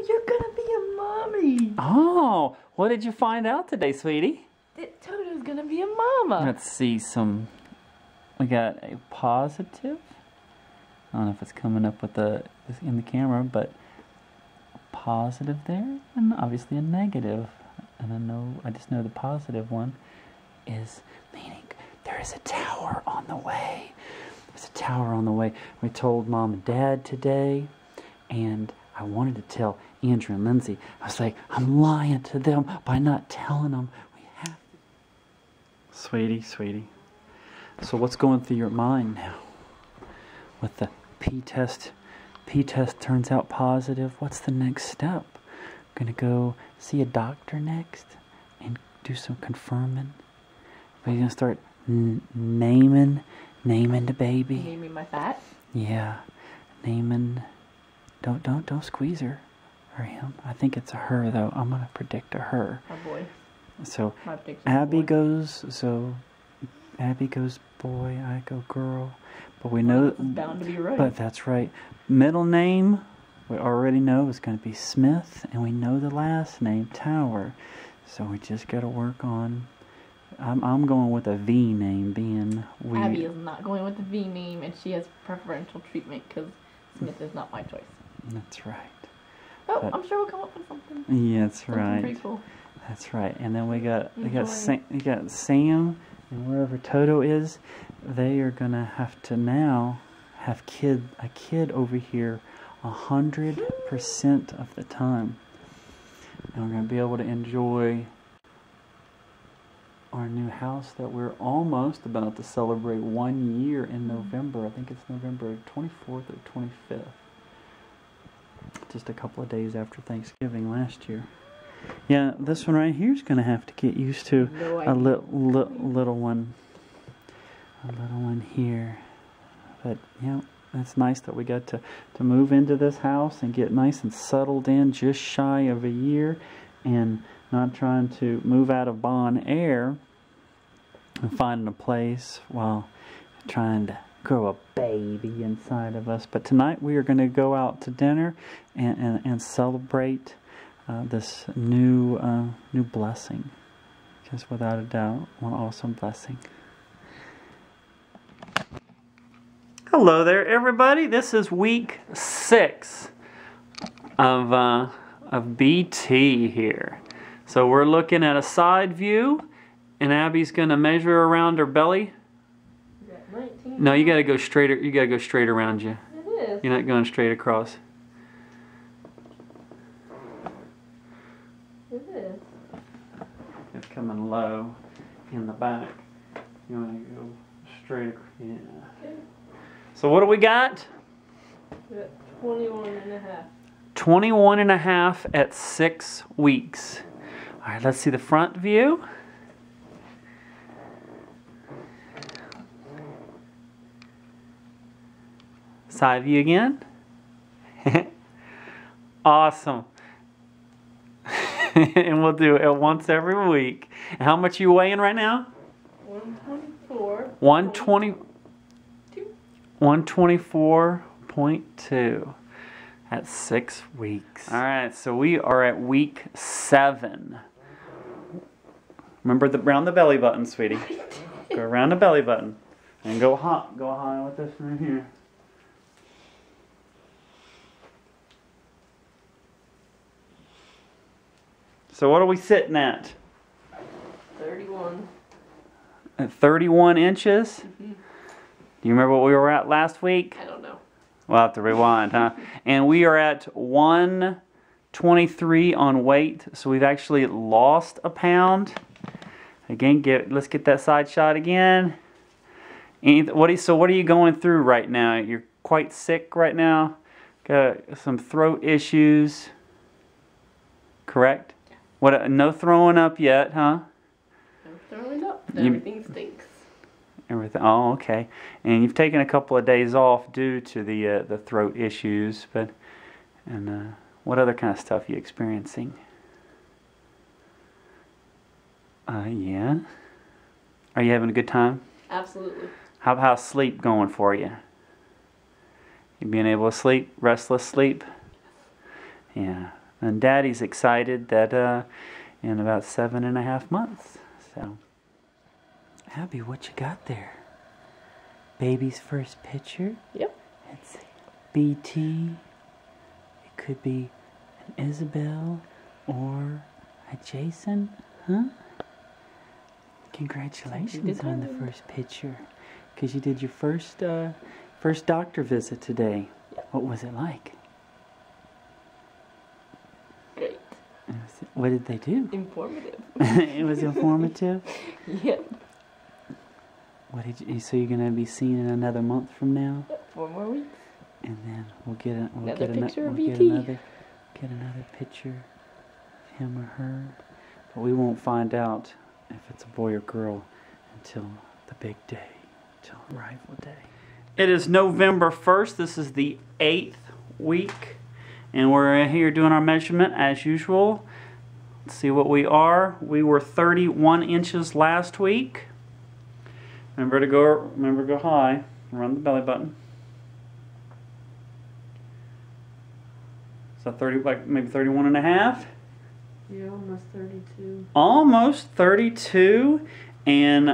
you're gonna be a mommy. Oh, what did you find out today, sweetie? That Toto's gonna be a mama. Let's see some. We got a positive. I don't know if it's coming up with in the camera, but a positive there, and obviously a negative. And I just know the positive one is meaning there is a tower on the way. There's a tower on the way. We told Mom and Dad today, and I wanted to tell Andrew and Lindsay. I was like, I'm lying to them by not telling them. We have to. Sweetie. So what's going through your mind now? With the P-test turns out positive, what's the next step? Gonna go see a doctor next and do some confirming. We're gonna start naming the baby. Naming my fat? Yeah, naming. Don't squeeze her or him. I think it's a her though. I'm gonna predict a her. A boy. So Abby goes boy. I go girl. But we know. It's bound to be right. But that's right. Middle name we already know is going to be Smith, and we know the last name Tower. So we just got to work on. I'm going with a V name, being weird. Abby is not going with the V name, and she has preferential treatment because Smith is not my choice. That's right. Oh, But I'm sure we'll come up with something. yeah, that's Something right. pretty cool. That's right. And then we got Enjoy. Sam, and wherever Toto is, they are gonna have to now have a kid over here 100% of the time, and we're gonna be able to enjoy our new house that we're almost about to celebrate 1 year in November. I think it's November 24th or 25th. Just a couple of days after Thanksgiving last year. Yeah, this one right here is going to have to get used to a little one. A little one here. But, yeah, it's nice that we got to move into this house and get nice and settled in just shy of a year, and not trying to move out of Bon Air and finding a place while trying to grow a baby inside of us. But tonight we are going to go out to dinner and celebrate this new blessing. Just without a doubt, one awesome blessing. Hello there, everybody. This is week 6 of BT here. So we're looking at a side view, and Abby's going to measure around her belly. No, you got to go straighter. You got to go straight around you. It is. You're not going straight across. It is. It's coming low in the back. You want to go straight across. Yeah. Okay. So what do we got? We got 21.5. 21.5 at 6 weeks. All right, let's see the front view. Side view again. Awesome. And we'll do it once every week. And how much are you weighing right now? 124. 124.2 at 6 weeks. All right, so we are at week 7. Remember around the belly button, sweetie. Go around the belly button and go high with this right here. So what are we sitting at? 31. At 31 inches? Mm-hmm. Do you remember what we were at last week? I don't know. We'll have to rewind, huh? And we are at 123 on weight, so we've actually lost a pound. Again, let's get that side shot again. So what are you going through right now? You're quite sick right now? Got some throat issues, correct? What? No throwing up yet, huh? No throwing up. Everything stinks. Everything. Oh, okay. And you've taken a couple of days off due to the throat issues, but what other kind of stuff are you experiencing? Yeah. Are you having a good time? Absolutely. How's sleep going for you? You being able to sleep? Restless sleep? Yeah. And Daddy's excited that in about 7.5 months. So, Abby, what you got there? Baby's first picture? Yep. It's BT. It could be an Isabel or a Jason, huh? Congratulations on the first picture, because you did your first doctor visit today. Yep. What was it like? Great. What did they do? Informative. It was informative. Yep. What did you? So you're gonna be seen in another month from now, Yep. 4 more weeks. and then we'll get Another picture of get BT. another picture of him or her, but we won't find out if it's a boy or girl until the big day, until arrival day. It is November 1st. This is the 8th week, and we're here doing our measurement as usual. Let's see what we are. We were 31 inches last week. Remember to go high. Run the belly button. So 30, like maybe 31 and a half. Yeah, almost 32. Almost 32. And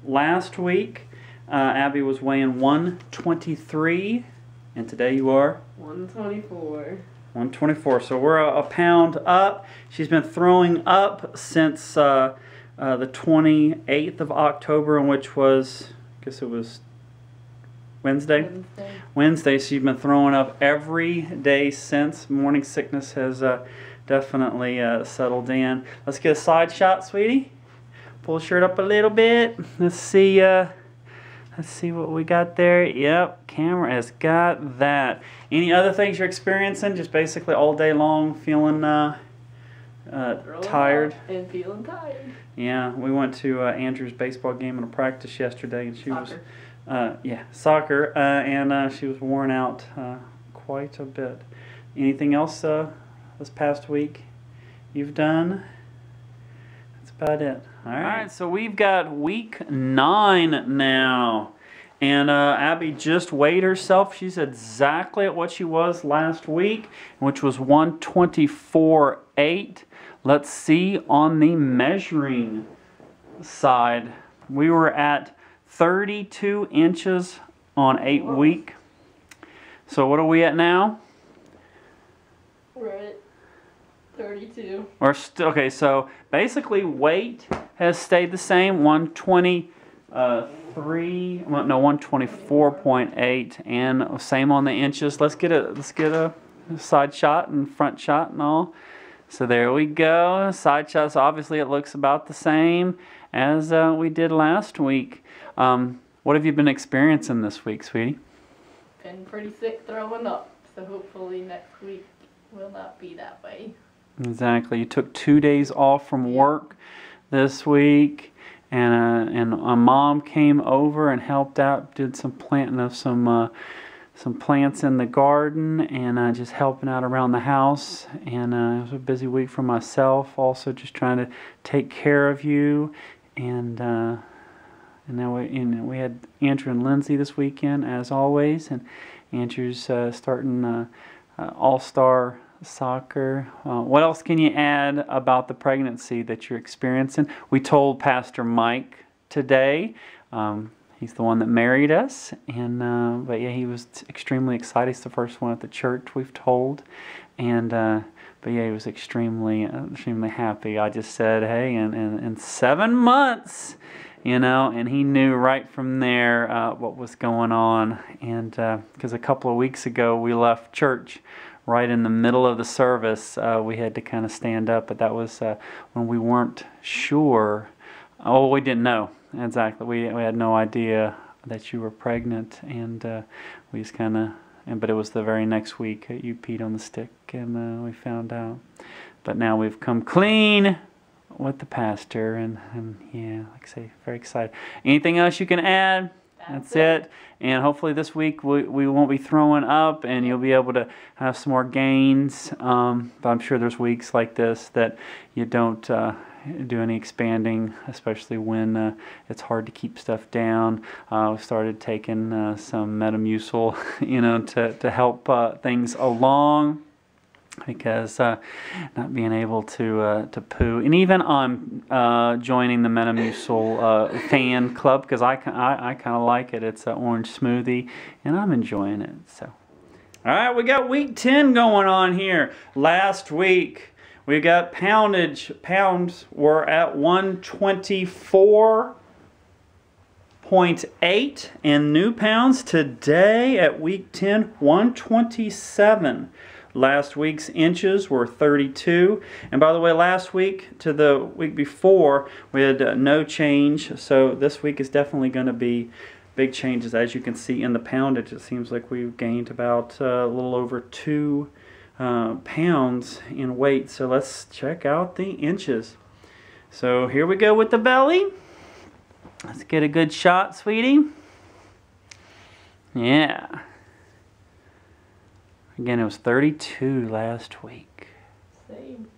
last week, Abby was weighing 123, and today you are 124. 124. So we're a pound up. She's been throwing up since the 28th of October, which was, I guess it was Wednesday. Wednesday. She's been throwing up every day since. Morning sickness has definitely settled in. Let's get a side shot, sweetie. Pull the shirt up a little bit. Let's see what we got there. Yep, camera has got that. Any other things you're experiencing? Just basically all day long feeling tired. And feeling tired. Yeah, we went to Andrew's baseball game and a practice yesterday, and she Soccer. was soccer, and she was worn out quite a bit. Anything else this past week you've done? That's about it. All right, so we've got week 9 now. And Abby just weighed herself. She's exactly at what she was last week, which was 124.8. Let's see on the measuring side. We were at 32 inches on 8 week. So what are we at now? We're at 32. Okay, so basically weight has stayed the same, 124.8, and same on the inches. Let's get a side shot and front shot and all. So there we go. Side shots. Obviously, it looks about the same as we did last week. What have you been experiencing this week, sweetie? Been pretty sick throwing up, so hopefully next week will not be that way. Exactly. You took 2 days off from work this week, and a mom came over and helped out, did some planting of some plants in the garden, and just helping out around the house. And it was a busy week for myself, also just trying to take care of you. And now we had Andrew and Lindsay this weekend, as always, and Andrew's starting all-star soccer. What else can you add about the pregnancy that you're experiencing? We told Pastor Mike today. He's the one that married us, and but yeah, he was extremely excited. He's the first one at the church we've told, and but yeah, he was extremely happy. I just said, hey, in 7 months, and he knew right from there what was going on, and because a couple of weeks ago we left church right in the middle of the service. We had to kind of stand up, but that was when we weren't sure. Oh, we didn't know. Exactly. We had no idea that you were pregnant, and we just kind of, but it was the very next week you peed on the stick, and we found out. But now we've come clean with the pastor, and yeah, like I say, very excited. Anything else you can add? That's it. And hopefully this week we won't be throwing up, and you'll be able to have some more gains. But I'm sure there's weeks like this that you don't do any expanding, especially when it's hard to keep stuff down. We started taking some Metamucil, to help things along. because not being able to poo, and even I'm joining the Metamucil fan club because I kind of like it. It's an orange smoothie, and I'm enjoying it. So, all right, we got week 10 going on here. Last week we got poundage. Pounds were at 124.8, and new pounds today at week 10, 127. Last week's inches were 32. And by the way, last week to the week before, we had no change. So this week is definitely going to be big changes. As you can see in the poundage, it seems like we've gained about a little over 2 pounds in weight. So let's check out the inches. So here we go with the belly. Let's get a good shot, sweetie. Yeah. Again, it was 32 last week. Same.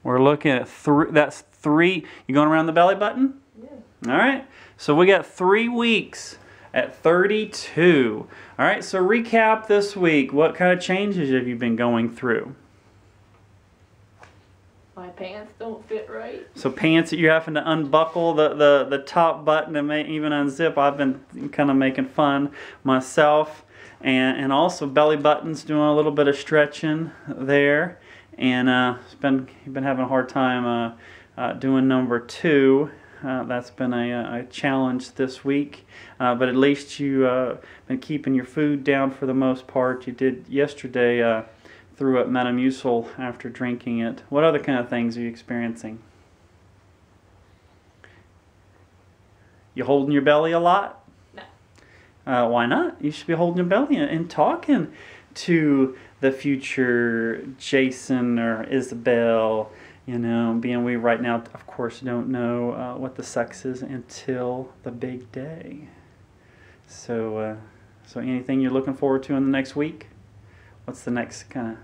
We're looking at that's 3. You going around the belly button? Yeah. All right. So we got 3 weeks at 32. All right. So recap this week. What kind of changes have you been going through? My pants don't fit right. So pants that you're having to unbuckle the top button and even unzip. I've been kind of making fun myself. And also belly buttons, doing a little bit of stretching there. And you've been having a hard time doing number 2. That's been a challenge this week. But at least you've been keeping your food down for the most part. You did yesterday threw up Metamucil after drinking it. What other kind of things are you experiencing? You holding your belly a lot? No. Why not? You should be holding your belly and talking to the future Jason or Isabel. You know, being we right now, of course, don't know what the sex is until the big day. So, so anything you're looking forward to in the next week? What's the next kind of?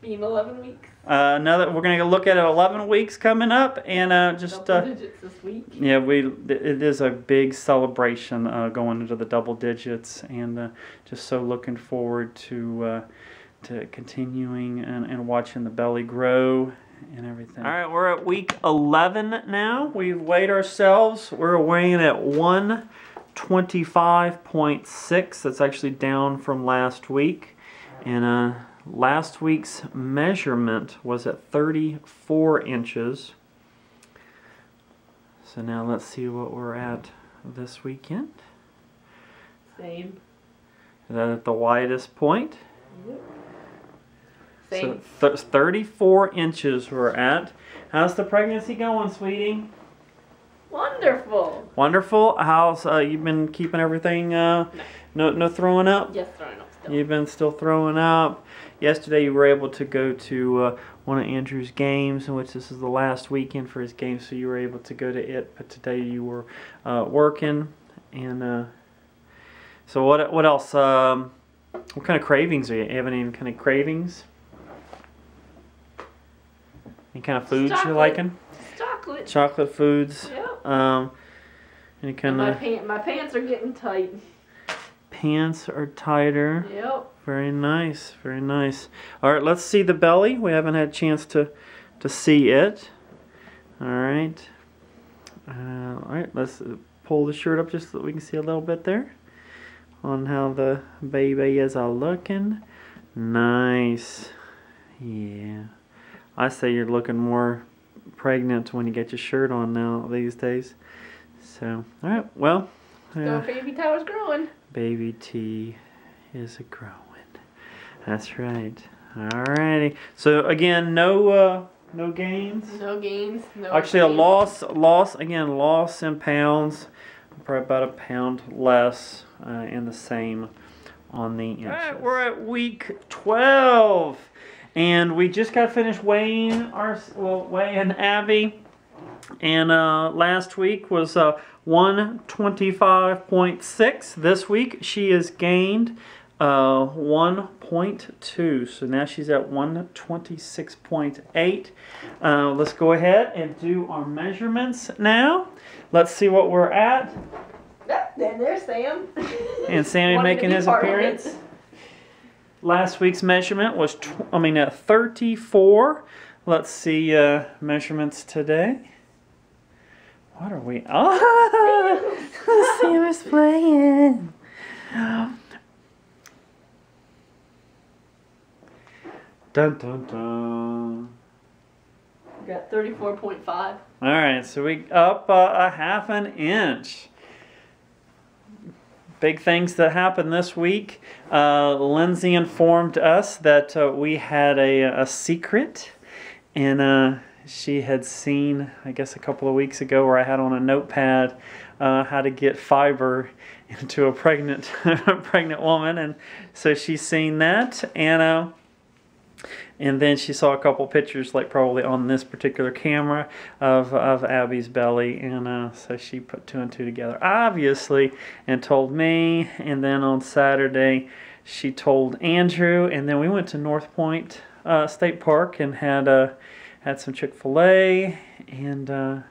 Being 11 weeks. We're going to look at 11 weeks coming up, and just double digits this week. Yeah, it is a big celebration going into the double digits, and just so looking forward to continuing and watching the belly grow and everything. All right, we're at week 11 now. We've weighed ourselves. We're weighing at 125.6. That's actually down from last week, and last week's measurement was at 34 inches. So now let's see what we're at this weekend. Same. Is that at the widest point? Yep. Same. So 34 inches we're at. How's the pregnancy going, sweetie? Wonderful. Wonderful. How's you've been keeping everything? No throwing up. Yes, throwing up still. You've been still throwing up. Yesterday you were able to go to one of Andrew's games, in which this is the last weekend for his game, so you were able to go to it. But today you were working, and so what else? What kind of cravings are you having? Any kind of cravings? Any kind of foods you're liking? Chocolate. Chocolate foods. Yep. Any kind of my pants are getting tight. Pants are tighter. Yep. Very nice, very nice. All right, let's see the belly. We haven't had a chance to see it. All right. All right, let's pull the shirt up just so that we can see a little bit there on how the baby is looking. Nice. Yeah. I say you're looking more pregnant when you get your shirt on now these days. So, all right, well. So baby Tower's growing. Baby T is a growing. That's right. Alrighty. So again, no gains. No gains. No. Actually, a loss in pounds. Probably about a pound less, and the same on the inches. All right, we're at week 12, and we just got finished weighing Abby. And last week was 125.6. This week she has gained 1.2. So now she's at 126.8. Let's go ahead and do our measurements now. Let's see what we're at. There's Sam. And Sammy making his appearance. last week's measurement was 34. Let's see measurements today. What are we? Oh, Sam is playing. Dun dun dun. We got 34.5. All right, so we up a half an inch. Big things that happened this week. Lindsay informed us that we had a secret, and she had seen, I guess, a couple of weeks ago where I had on a notepad how to get fiber into a pregnant woman, and so she's seen that, and then she saw a couple pictures, like probably on this particular camera, of Abby's belly, and so she put 2 and 2 together, obviously, and told me. And then on Saturday, she told Andrew, and then we went to North Point State Park and had some Chick-fil-A, and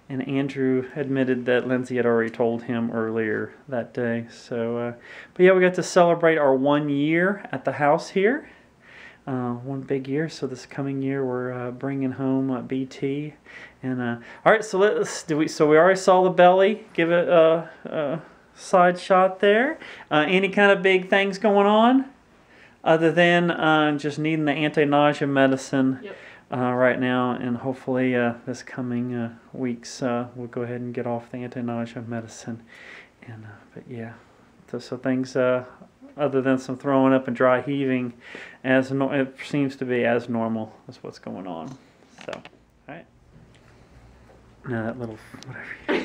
Andrew admitted that Lindsay had already told him earlier that day. So, but yeah, we got to celebrate our 1 year at the house here. One big year. So this coming year we're bringing home BT. And all right, so we already saw the belly. Give it a side shot there. Any kind of big things going on other than just needing the anti-nausea medicine? Yep. Right now, and hopefully this coming weeks we'll go ahead and get off the anti-nausea medicine. And but yeah, so things other than some throwing up and dry heaving, it seems to be as normal as what's going on. So, all right. Now that little whatever.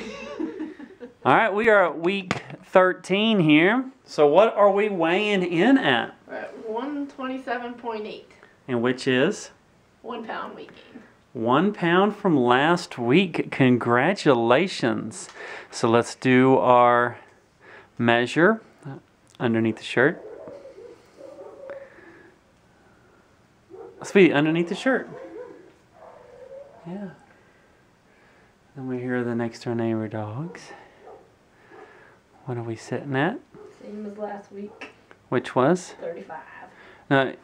All right, we are at week 13 here. So what are we weighing in at? We're at 127.8. And which is? 1 pound weight gain. 1 pound from last week. Congratulations. So let's do our measure underneath the shirt. Sweetie, underneath the shirt. Yeah. Then we hear the next door neighbor dogs. What are we sitting at? Same as last week. Which was? 35. Now,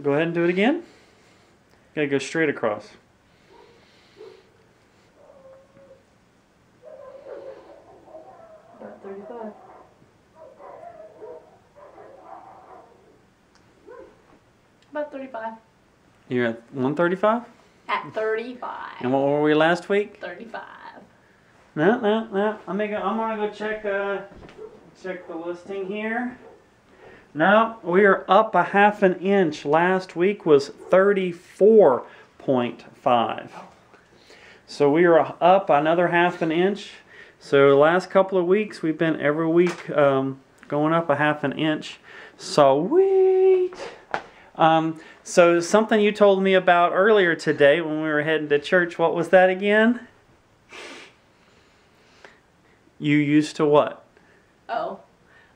go ahead and do it again. Gotta go straight across. About 35. About 35. You're at 135? At 35. And what were we last week? 35. No. I'm gonna go check the listing here. No, we are up a half an inch. Last week was 34.5. So we are up another half an inch. So the last couple of weeks, we've been every week going up a half an inch. Sweet. So something you told me about earlier today when we were heading to church, what was that again? You used to what? Oh,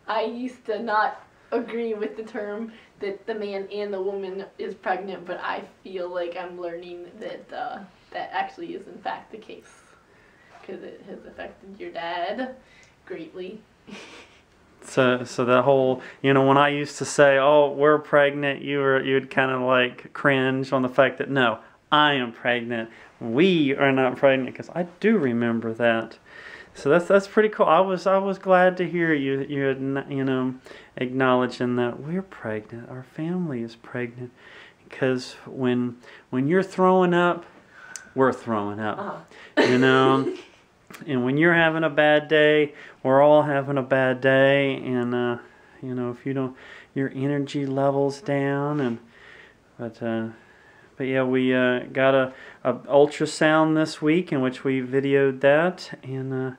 I used to not agree with the term that the man and the woman is pregnant, but I feel like I'm learning that that actually is in fact the case, because it has affected your dad greatly. So that whole, when I used to say, "Oh, we're pregnant," you'd kind of like cringe on the fact that no, I am pregnant. We are not pregnant, because I do remember that. So that's pretty cool. I was glad to hear you acknowledging that we're pregnant. Our family is pregnant, because when you're throwing up, we're throwing up. And when you're having a bad day, we're all having a bad day. And if you don't, your energy levels down. But yeah, we got a ultrasound this week in which we videoed that, and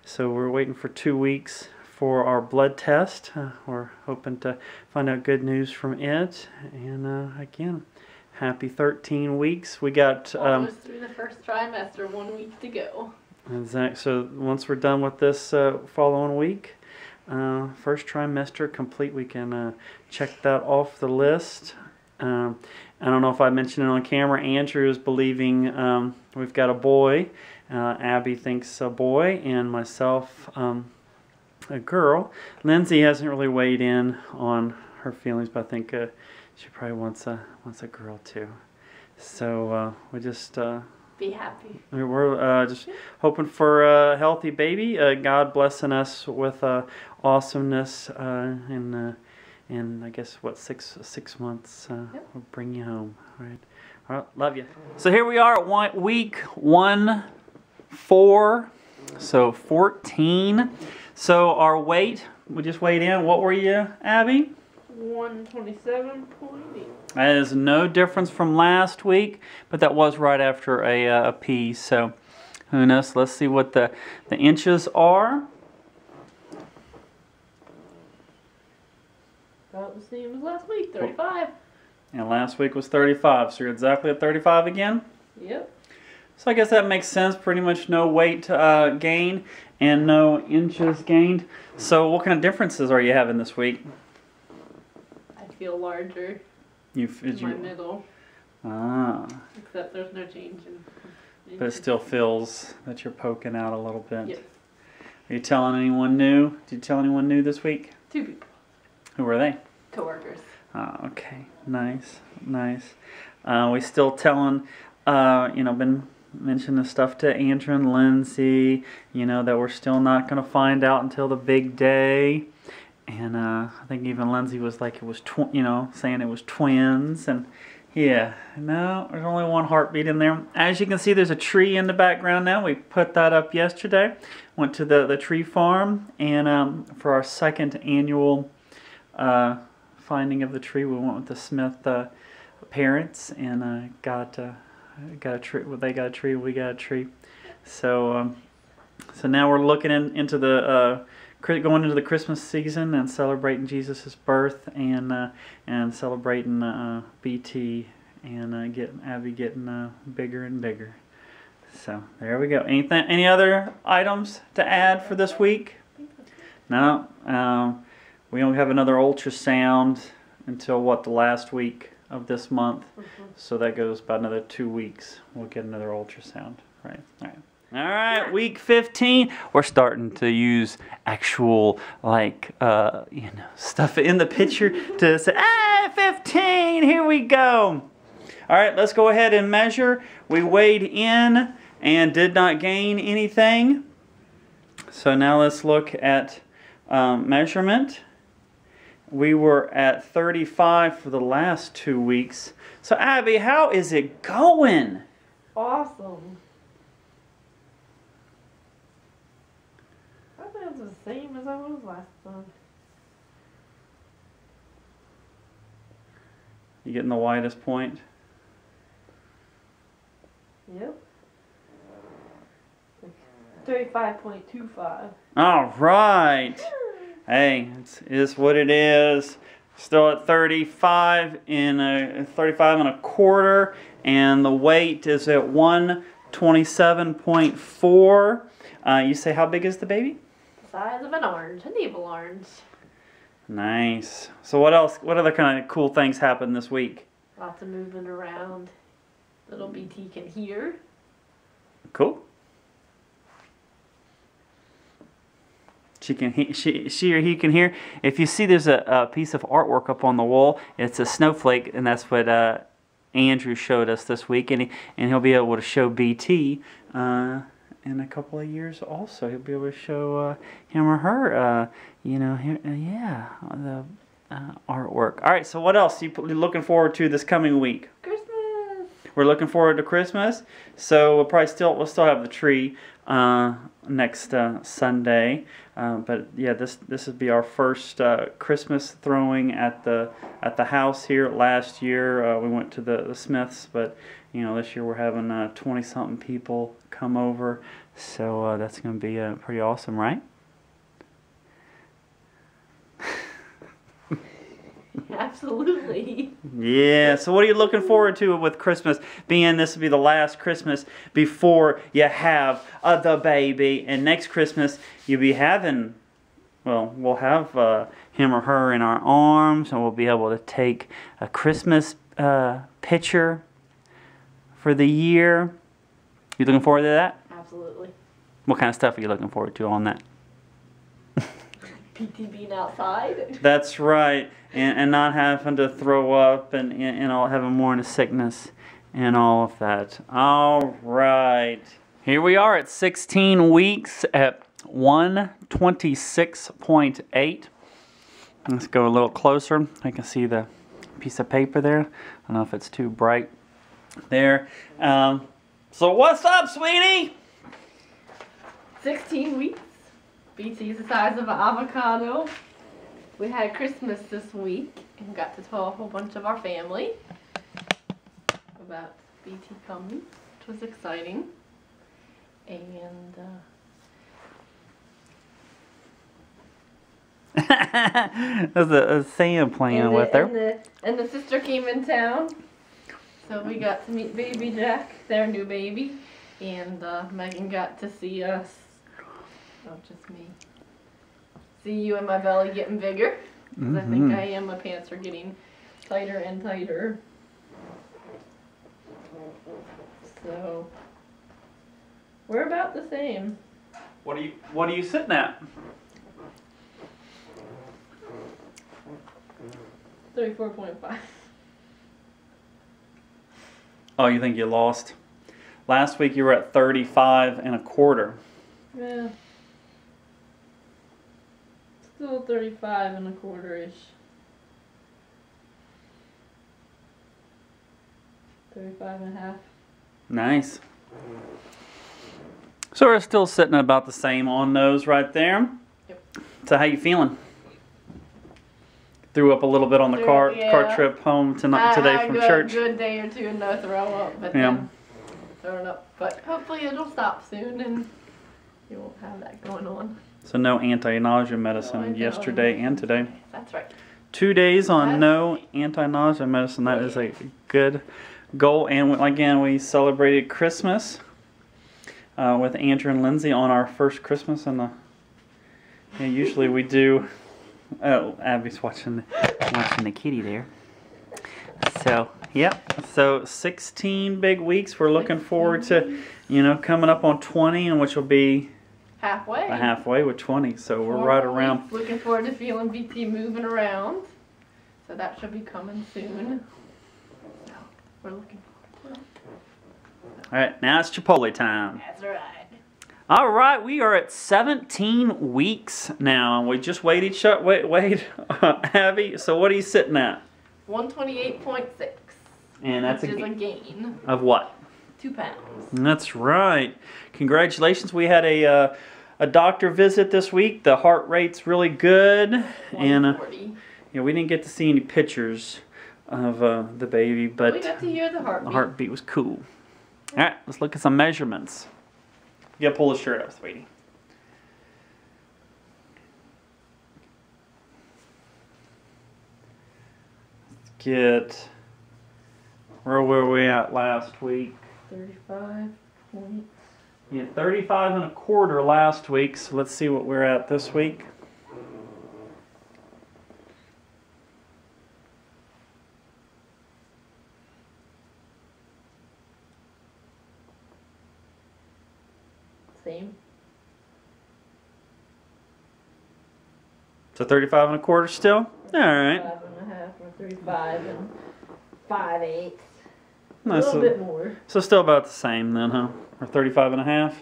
so we're waiting for 2 weeks for our blood test. We're hoping to find out good news from it. And again, happy 13 weeks. We got almost through the first trimester, 1 week to go. Exactly. So once we're done with this following week, first trimester complete, we can check that off the list. I don't know if I mentioned it on camera. Andrew is believing we've got a boy. Abby thinks a boy, and myself a girl. Lindsay hasn't really weighed in on her feelings, but I think she probably wants a girl too. So we just Be happy. we're just hoping for a healthy baby. God blessing us with awesomeness, and I guess what 6 months will bring you home. All right. All right, love you. So here we are at week 4, so 14. So our weight, we just weighed in. What were you, Abby? 127.8. That is no difference from last week, but that was right after a pee. So who knows? Let's see what the inches are. About the same as last week, 35. And last week was 35, so you're exactly at 35 again? Yep. So I guess that makes sense. Pretty much no weight gain and no inches gained. So what kind of differences are you having this week? I feel larger In in my middle, except there's no change in but it still feels that you're poking out a little bit. Yes. Are you telling anyone new? Did you tell anyone new this week? 2 people. Who were they? Coworkers. Okay, nice. We still telling, been mentioning the stuff to Andrew and Lindsay, that we're still not going to find out until the big day. And I think even Lindsay was like, it was, saying it was twins. And yeah, no, there's only one heartbeat in there. As you can see, there's a tree in the background now. We put that up yesterday. Went to the tree farm, and for our second annual finding of the tree, we went with the Smith parents and got a tree. Well, they got a tree, we got a tree. So now we're looking into the going into the Christmas season and celebrating Jesus' birth and celebrating BT and getting Abby getting bigger and bigger. So there we go. Any other items to add for this week? No. We don't have another ultrasound until the last week of this month. So that goes about another 2 weeks. We'll get another ultrasound. Right. All right. Week 15. We're starting to use actual stuff in the picture to say, 15. Here we go. All right. Let's go ahead and measure. We weighed in and did not gain anything. So now let's look at measurement. We were at 35 for the last 2 weeks. So Abby, how is it going? Awesome. I think it's the same as I was last time. You getting the widest point? Yep. 35.25. All right. Hey, it is what it is. Still at 35 and a quarter, and the weight is at 127.4. You say, how big is the baby? The size of an orange, a navel orange. Nice. So what else? What other kind of cool things happened this week? Lots of moving around. Little BT can hear. Cool. She or he can hear. If you see there's a piece of artwork up on the wall, it's a snowflake, and that's what Andrew showed us this week, and he'll be able to show BT in a couple of years also. He'll be able to show him or her, the artwork. All right, so what else are you looking forward to this coming week? Christmas. We're looking forward to Christmas, so we'll still have the tree next Sunday. But yeah, this would be our first Christmas throwing at the house here. Last year we went to the Smiths, but this year we're having 20-something people come over, so that's going to be pretty awesome, right? Absolutely. Yeah, so what are you looking forward to with Christmas? Being this will be the last Christmas before you have the baby. And next Christmas, you'll be having, we'll have him or her in our arms, and we'll be able to take a Christmas picture for the year. You looking forward to that? Absolutely. What kind of stuff are you looking forward to on that? PT being outside. That's right. And not having to throw up and all having morning sickness and all of that. All right. Here we are at 16 weeks at 126.8. Let's go a little closer. I can see the piece of paper there. I don't know if it's too bright there. So what's up, sweetie? 16 weeks. BT is the size of an avocado. We had Christmas this week and got to tell a whole bunch of our family about BT coming, which was exciting. And There's a Sam playing with her. And the sister came in town, so we got to meet Baby Jack, their new baby, and Megan got to see us. Not just me. See you and my belly getting bigger. Because I think I am. My pants are getting tighter and tighter. So we're about the same. What are you sitting at? 34.5. Oh, you think you lost? Last week you were at 35.25. Yeah. Still 35.25-ish. 35.5. Nice. So we're still sitting at about the same on those right there. Yep. So how you feeling? Threw up a little bit on the car trip home today from church. A good day or two and no throw up, but then throwing up. But hopefully it'll stop soon and you won't have that going on. So no anti-nausea medicine yesterday and today. That's right. 2 days on no anti-nausea medicine. That is a good goal. And again, we celebrated Christmas with Andrew and Lindsay on our first Christmas. And usually we do. Oh, Abby's watching the kitty there. So, yep. So 16 big weeks. We're looking forward to, coming up on 20, and which will be halfway with 20. So we're right around. Looking forward to feeling BT moving around. So that should be coming soon. So we're looking forward to it. All right, now it's Chipotle time. That's right. All right, we are at 17 weeks now, and we just weighed Abby. So what are you sitting at? 128.6. And that's a gain of what? 2 pounds. That's right. Congratulations. We had a doctor visit this week. The heart rate's really good. 140. And we didn't get to see any pictures of the baby, but we got to hear the heartbeat. The heartbeat was cool. All right, let's look at some measurements. You gotta pull the shirt up, sweetie. Let's get, where were we at last week? 35 points. Yeah, 35.25 last week, so let's see what we're at this week. Same. So 35.25 still? All right. 35.5 or 35 and 5/8. No, a little bit more. So still about the same then, huh? Or 35.5?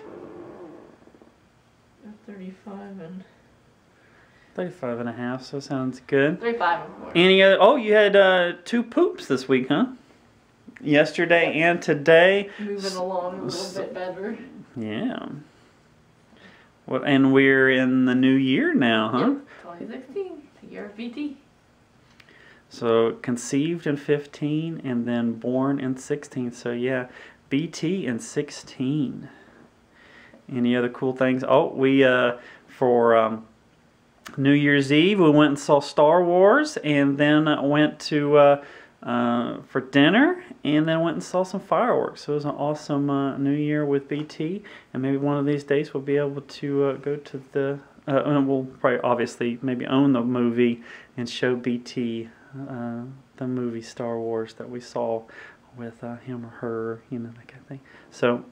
35.5, so sounds good. 35.25. Any other? Oh, you had 2 poops this week, huh? Yesterday and today. Moving along a little bit better. Yeah. Well, and we're in the new year now, huh? Yep, 2016, the year of BT. So conceived in 15 and then born in 16. So yeah, BT in 16. Any other cool things? Oh, we for New Year's Eve we went and saw Star Wars, and then went to for dinner, and then went and saw some fireworks. So it was an awesome New Year with BT, and maybe one of these days we'll be able to go to the, and we'll probably obviously maybe own the movie and show BT the movie Star Wars that we saw with him or her, that kind of thing. So,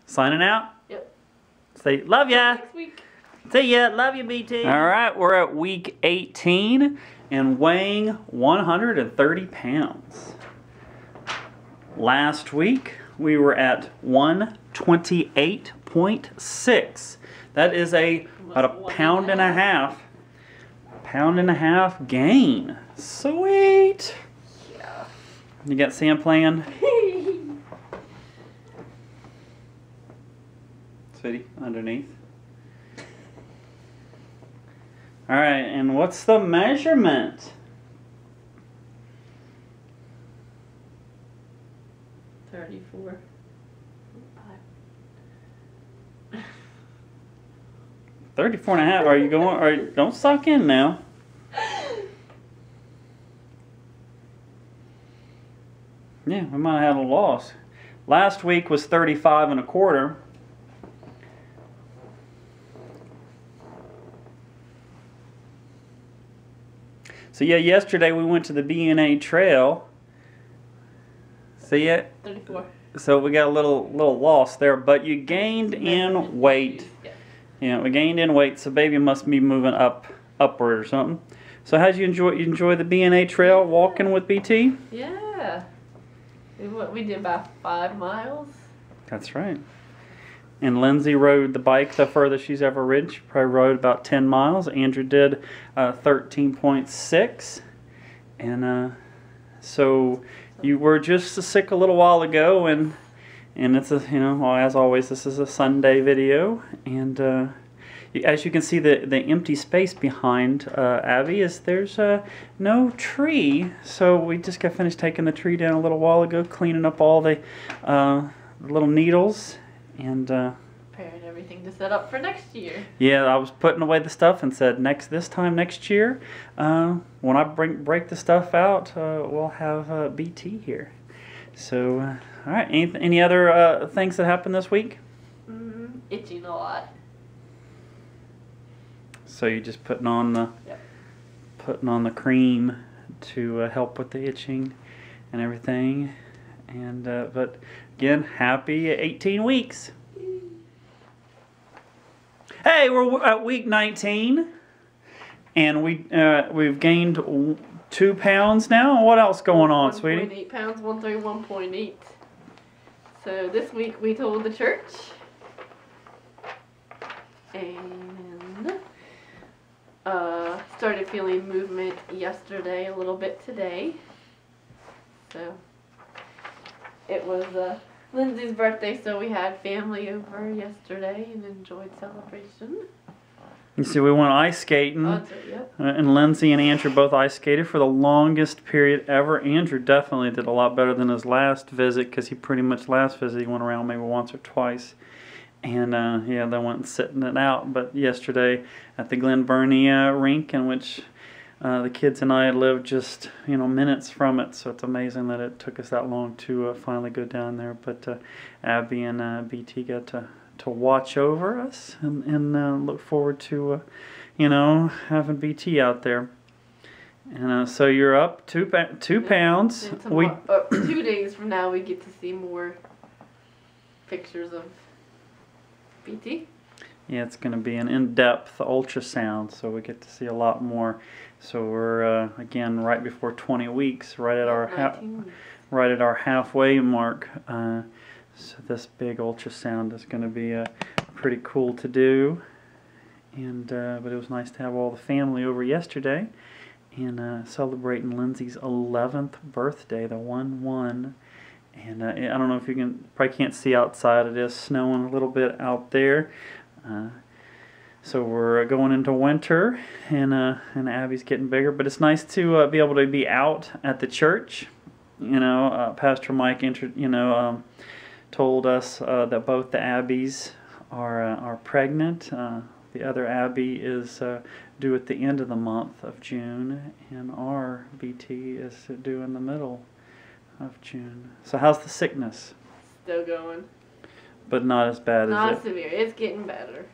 signing out. Yep. Say, love ya. Next week. See ya. Love you, BT. All right, we're at week 18 and weighing 130 pounds. Last week, we were at 128.6. That is about a pound and a half. Pound and a half gain. Sweet. Yeah. You got Sam playing? Sweetie, underneath. All right, and what's the measurement? 34. 34 and a half. Are you going? Don't suck in now. Yeah, we might have had a loss. Last week was 35 and a quarter. So yeah, yesterday we went to the B&A trail. See it? 34. So we got a little loss there, but you gained in weight. Yeah. Yeah, we gained in weight, so baby must be moving upward or something. So how'd you enjoy the B&A trail walking with BT? Yeah. We did about 5 miles. That's right. And Lindsay rode the bike the furthest she's ever ridden. She probably rode about 10 miles. Andrew did 13.6. And so you were just sick a little while ago, and it's a, well, as always, this is a Sunday video, and as you can see, the empty space behind Abby is there's no tree. So we just got finished taking the tree down a little while ago, cleaning up all the little needles, and preparing everything to set up for next year. yeah, I was putting away the stuff and said this time next year, when I break the stuff out, we'll have BT here. So all right, any other things that happened this week? Itching a lot. So you're just putting on the cream to help with the itching and everything, and but again, happy 18 weeks. Hey, we're at week 19, and we've gained 2 pounds now. What else going on, sweetie? 1.8 pounds, 131.8. So this week we told the church, and started feeling movement yesterday, a little bit today. So it was Lindsay's birthday, so we had family over yesterday and enjoyed celebration. You see, we went ice skating, and Lindsay and Andrew both ice skated for the longest period ever. Andrew definitely did a lot better than his last visit, because he pretty much last visit he went around maybe once or twice. And yeah, they went sitting it out. But yesterday at the Glen Burnie rink, in which the kids and I lived just minutes from it, so it's amazing that it took us that long to finally go down there. But Abby and BT got to watch over us, and look forward to having BT out there. And so you're up 2 pounds. And 2 days from now we get to see more pictures of BT. Yeah, it's going to be an in-depth ultrasound, so we get to see a lot more. So we're again right before 20 weeks, right at our halfway mark. So this big ultrasound is going to be pretty cool to do. And but it was nice to have all the family over yesterday, and celebrating Lindsay's 11th birthday, the 1-1. And I don't know if you probably can't see outside. It is snowing a little bit out there. So we're going into winter, and Abby's getting bigger. But it's nice to be able to be out at the church. Pastor Mike told us that both the Abbies are pregnant. The other Abby is due at the end of the month of June, and our BT is due in the middle of June. So how's the sickness? Still going. But not as bad as it? Not severe. It's getting better.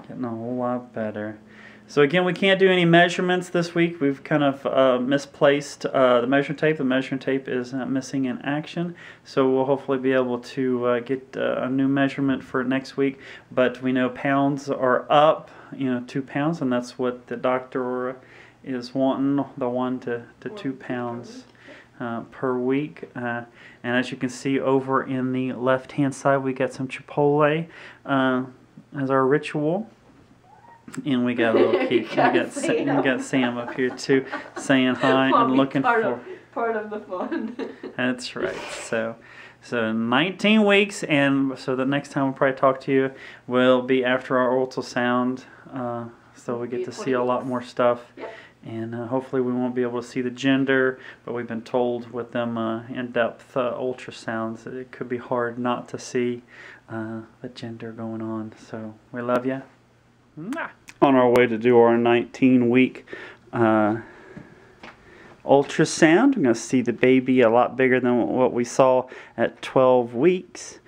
Getting a whole lot better. So again, we can't do any measurements this week. We've kind of misplaced the measuring tape. The measuring tape is missing in action. So we'll hopefully be able to get a new measurement for next week. But we know pounds are up, 2 pounds, and that's what the doctor is wanting, the 1 to 2 pounds per week. And as you can see over in the left-hand side, we got some Chipotle as our ritual. And we got a little Keith. we got Sam up here too, saying hi and looking for part of the fun. That's right. So 19 weeks, and so the next time we'll probably talk to you will be after our ultrasound. So we get to see a lot more stuff. Yep. And hopefully we won't be able to see the gender, but we've been told with them in-depth ultrasounds that it could be hard not to see the gender going on. So we love you. On our way to do our 19-week ultrasound. We're going to see the baby a lot bigger than what we saw at 12 weeks.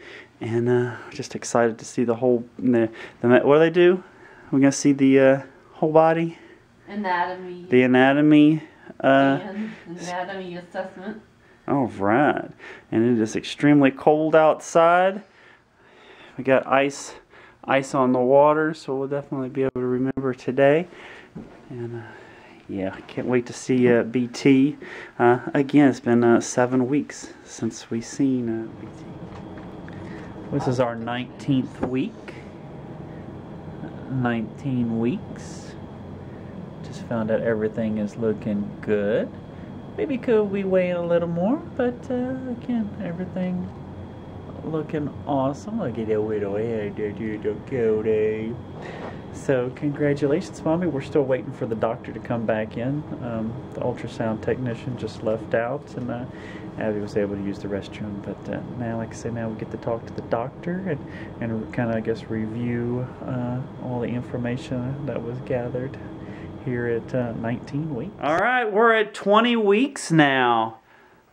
And just excited to see the whole, what do they do? We're going to see the whole body. Anatomy. The anatomy. And anatomy assessment. All right. And it is extremely cold outside. We got ice on the water, so we'll definitely be able to remember today. And yeah, I can't wait to see BT. Again, it's been 7 weeks since we've seen BT. This is our 19th week. 19 weeks. Just found out everything is looking good. Maybe could we wait a little more, but again, everything looking awesome. Look at that little head there, Cody. So congratulations, Mommy. We're still waiting for the doctor to come back in. The ultrasound technician just left out, and Abby was able to use the restroom. But now, like I said, now we get to talk to the doctor and kind of, I guess, review all the information that was gathered here at 19 weeks. All right, we're at 20 weeks now.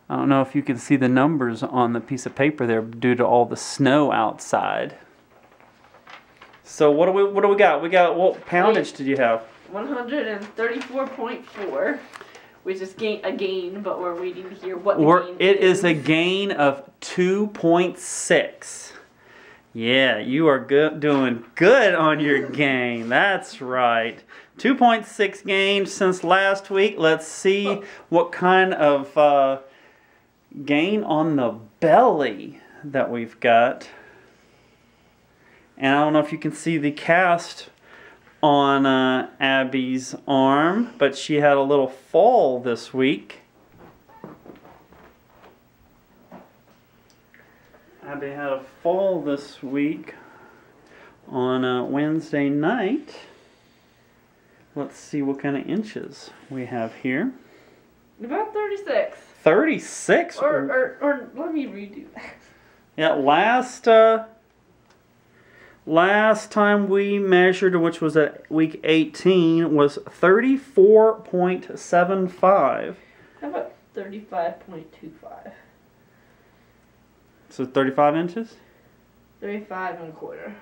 I don't know if you can see the numbers on the piece of paper there due to all the snow outside. So what do we got? We got, what poundage did you have? 134.4, which is a gain, but we're waiting to hear what the gain It is a gain of 2.6. Yeah, you are doing good on your gain. That's right. 2.6 gain since last week. Let's see what kind of gain on the belly that we've got. And I don't know if you can see the cast on Abby's arm, but she had a little fall this week. Abby had a fall this week on Wednesday night. Let's see what kind of inches we have here. About 36. 36? Or let me redo that. Yeah, last time we measured, which was at week 18, was 34.75. How about 35.25? So 35 inches? 35 and a quarter.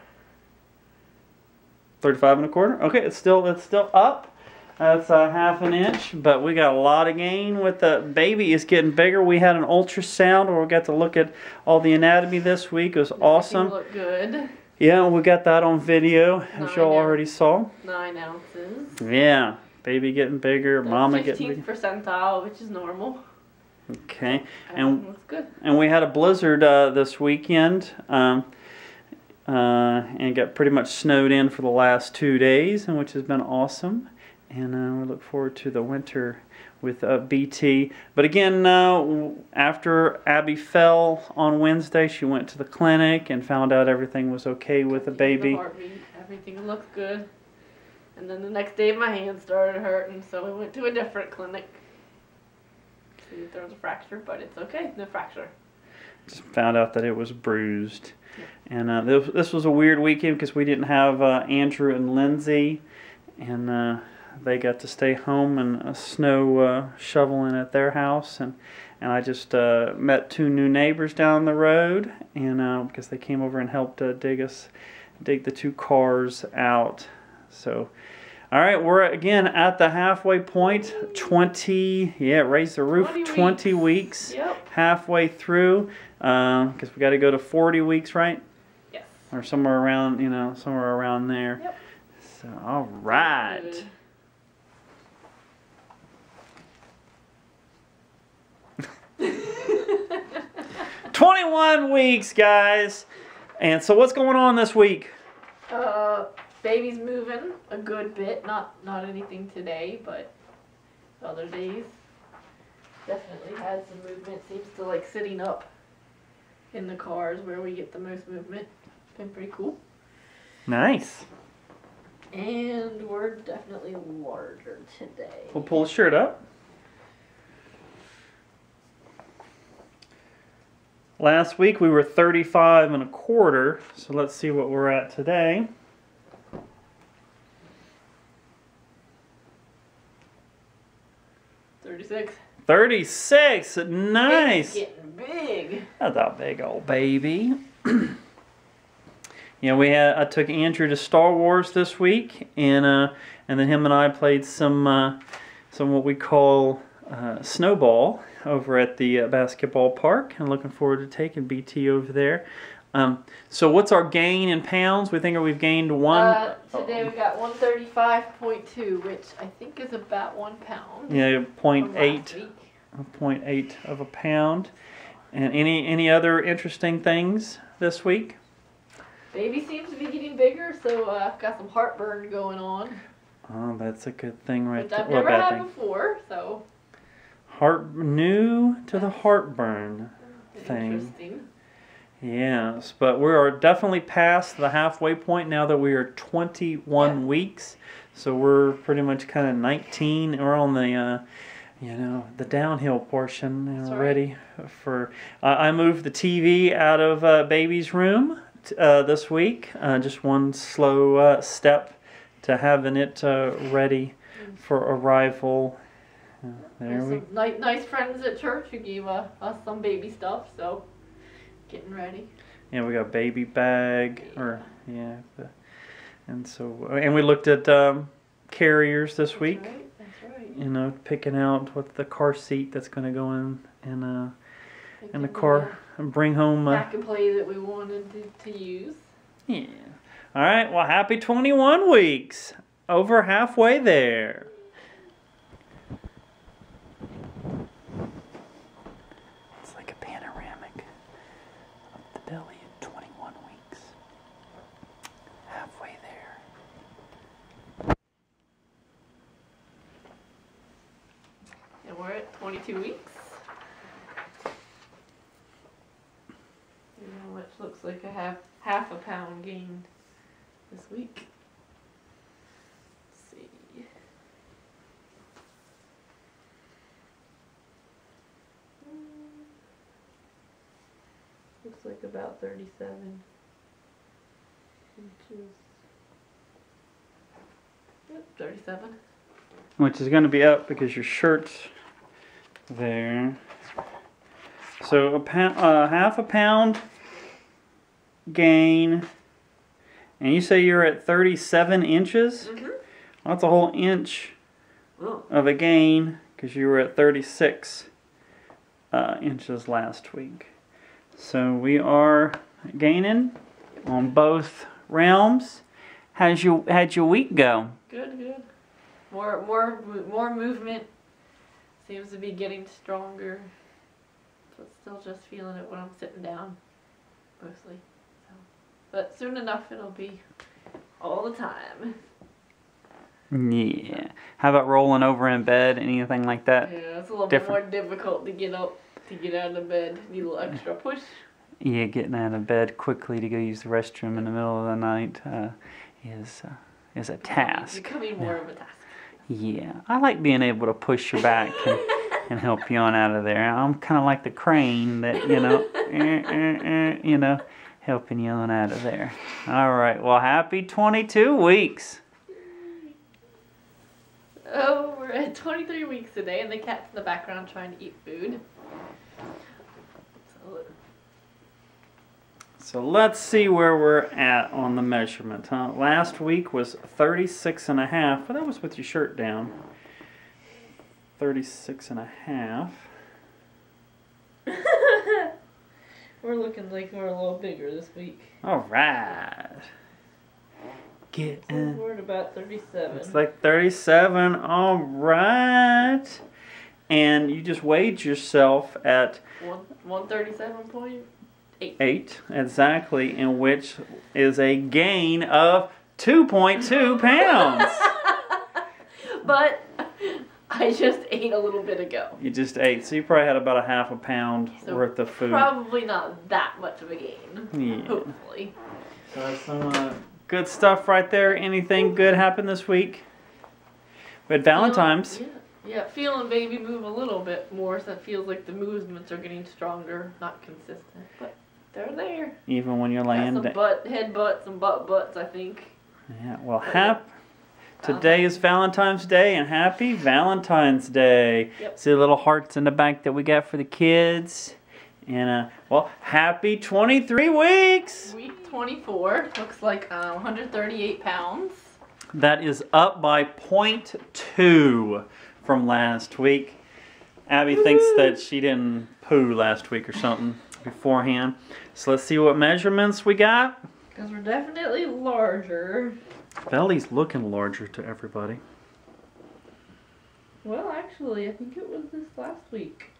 35 and a quarter? Okay, it's still up. That's a half an inch, but we got a lot of gain with the baby is getting bigger. We had an ultrasound where we got to look at all the anatomy this week. It was awesome. Look good. Yeah, we got that on video, as y'all already saw. 9 ounces. Yeah, baby getting bigger, mama getting bigger. 15th percentile, which is normal. Okay, and looks good. And we had a blizzard this weekend, and got pretty much snowed in for the last 2 days, and which has been awesome. And we look forward to the winter with BT. But again, after Abby fell on Wednesday, she went to the clinic and found out everything was okay with the baby. The heartbeat, everything looked good. And then the next day my hand started hurting, so we went to a different clinic. See if there was a fracture, but it's okay, no fracture. Just found out that it was bruised. And this was a weird weekend because we didn't have Andrew and Lindsay. And they got to stay home and snow shoveling at their house, and I just met 2 new neighbors down the road, and because they came over and helped dig the 2 cars out. So All right, we're again at the halfway point. 20, yeah, raise the roof. 20 weeks. Yep. Halfway through, because we got to go to 40 weeks, right? Yes. Or somewhere around, somewhere around there. Yep. So, all right. 21 weeks, guys. And so, what's going on this week? Baby's moving a good bit. Not anything today, but other days. Definitely had some movement. Seems to like sitting up in the cars where we get the most movement. Been pretty cool. Nice. And we're definitely larger today. We'll pull the shirt up. Last week we were 35 1/4, so let's see what we're at today. 36. 36, nice. It's getting big. That's a big old baby. I took Andrew to Star Wars this week, and then him and I played some what we call snowball over at the basketball park. I'm looking forward to taking BT over there. So what's our gain in pounds? We think we've gained one. Today we got 135.2, which I think is about 1 pound. Yeah, 0.8 of a pound. And any other interesting things this week? Baby seems to be getting bigger, so I've got some heartburn going on. Oh, that's a good thing right there. Which I've never had before, so. New to the heartburn thing. Interesting. Yes, but we are definitely past the halfway point now that we are 21 weeks. So we're pretty much kind of 19. We're on the, the downhill portion. Ready for. I moved the TV out of baby's room this week. Just one slow step to having it ready for arrival. There's some nice friends at church who gave us some baby stuff, so getting ready. Yeah, we got a baby bag, and we looked at carriers this week. That's right. Picking out what the car seat that's going to go in the car and bring home. Pack and play that we wanted to use. Yeah. All right. Well, happy 21 weeks. Over halfway there. It's like a panoramic of the belly at 21 weeks. Halfway there. And we're at 22 weeks. Which looks like a half a pound gained this week. Let's see. Looks like about 37 inches. Yep, 37. Which is going to be up because your shirt's there. So half a pound gain, and you say you're at 37 inches? Mm-hmm. Well, that's a whole inch of a gain because you were at 36 inches last week. So we are gaining on both realms. How'd your week go? Good. More movement. Seems to be getting stronger. But still just feeling it when I'm sitting down, mostly. So, but soon enough it'll be all the time. Yeah. How about rolling over in bed? Anything like that? Yeah, it's a little bit more difficult to get up, to get out of bed. Need a little extra push. Yeah, getting out of bed quickly to go use the restroom in the middle of the night is a task. Becoming more of a task. Yeah, I like being able to push you back and help you on out of there. I'm kind of like the crane that, helping you on out of there. All right, well, happy 22 weeks. Oh, we're at 23 weeks today, and the cat's in the background trying to eat food. So let's see where we're at on the measurement. Last week was 36.5, but that was with your shirt down. 36.5. We're looking like we're a little bigger this week. All right. We're at about 37. It's like 37. All right. And you just weighed yourself at 137.8. 8, exactly, in which is a gain of 2.2 pounds. But I just ate a little bit ago. You just ate, so you probably had about a half a pound So worth of food. Probably not that much of a gain. Yeah. Hopefully. So that's some good stuff right there. Anything good happened this week? We had Valentine's. Yeah, feeling baby move a little bit more, so it feels like the movements are getting stronger, not consistent, but they're there. Even when you're laying some down. head butts and butt butts, I think. Yeah, well, today is Valentine's Day, and happy Valentine's Day. Yep. See the little hearts in the back that we got for the kids. And, well, happy 23 weeks. Week 24, looks like 138 pounds. That is up by 0.2 from last week. Abby thinks that she didn't poo last week or something beforehand. So let's see what measurements we got. Because we're definitely larger. Belly's looking larger to everybody. Well, actually, I think it was this last week.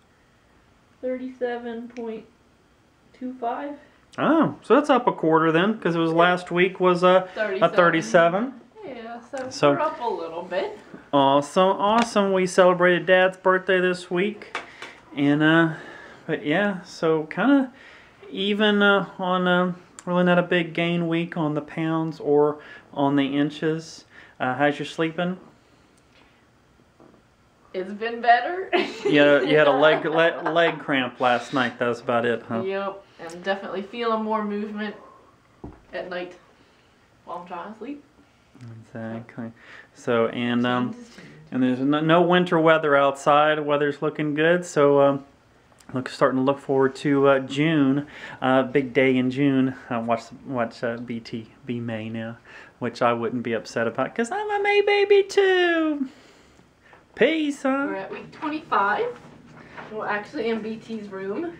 37.25. Oh, so that's up a quarter then, because it was last week was a 37. Yeah, so So- we're up a little bit. Awesome, awesome. We celebrated Dad's birthday this week. And, but yeah, so kind of even on, really not a big gain week on the pounds or on the inches. How's your sleeping? It's been better. You had a leg cramp last night. That was about it, huh? Yep, I'm definitely feeling more movement at night while I'm trying to sleep. Exactly. So, and there's no winter weather outside. The weather's looking good. So, starting to look forward to June. Big day in June. Watch be May now, which I wouldn't be upset about because I'm a May baby too. Peace, huh? We're at week 25. We're actually in BT's room.